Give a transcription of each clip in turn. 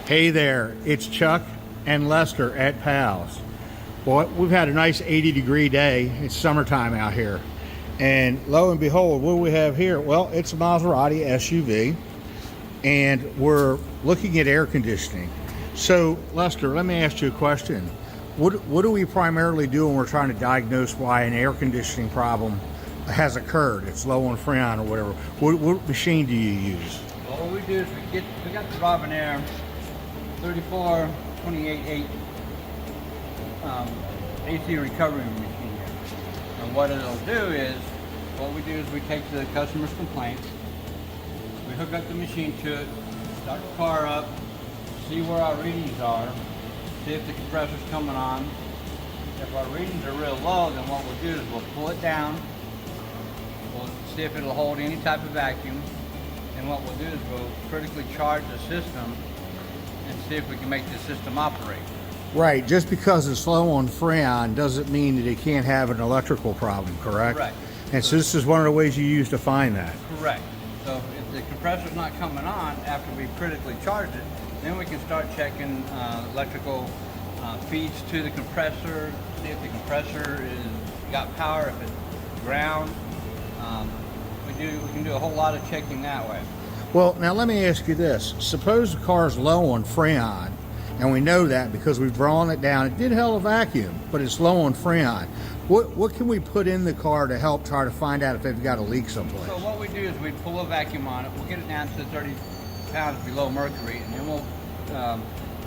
Hey there, it's Chuck and Lester at Pals. Well, we've had a nice 80-degree day. It's summertime out here. And lo and behold, what do we have here? Well, it's a Maserati SUV, and we're looking at air conditioning. So, Lester, let me ask you a question. What do we primarily do when we're trying to diagnose why an air conditioning problem has occurred? It's low on Freon or whatever. What machine do you use? Well, what we do is we got the Robin Air 34-28-8 AC recovery machine here. And what it'll do is, what we do is we take the customer's complaints, we hook up the machine to it, start the car up, see where our readings are, see if the compressor's coming on. If our readings are real low, then what we'll do is we'll pull it down, we'll see if it'll hold any type of vacuum, and what we'll do is we'll critically charge the system and see if we can make the system operate. Right, just because it's low on Freon doesn't mean that it can't have an electrical problem, correct? Correct. And so this is one of the ways you use to find that. Correct. So if the compressor's not coming on after we critically charged it, then we can start checking electrical feeds to the compressor, see if the compressor is got power, if it's ground. We can do a whole lot of checking that way. Well, now let me ask you this. Suppose the car's low on Freon, and we know that because we've drawn it down. It did hell a vacuum, but it's low on Freon. What can we put in the car to help try to find out if they've got a leak someplace? So what we do is we pull a vacuum on it. We'll get it down to 30 pounds below mercury, and then we'll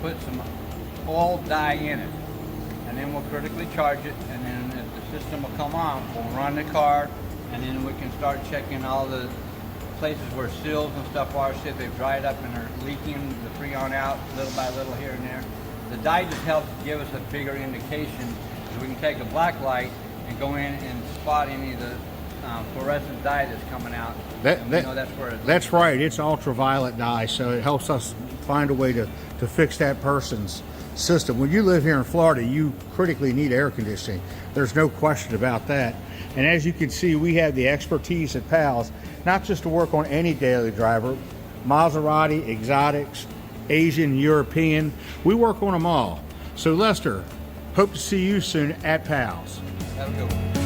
put some oil dye in it. And then we'll critically charge it, and then if the system will come on, we'll run the car, and then we can start checking all the places where seals and stuff are, see if they've dried up and are leaking the Freon out little by little here and there. The dye just helps give us a bigger indication, so we can take a black light and go in and spot any of the fluorescent dye that's coming out. That's right, it's ultraviolet dye, so it helps us find a way to fix that person's system. When you live here in Florida, you critically need air conditioning. There's no question about that. And as you can see, we have the expertise at Pals, not just to work on any daily driver, Maserati, exotics, Asian, European, we work on them all. So Lester, hope to see you soon at Pals. Have a good one.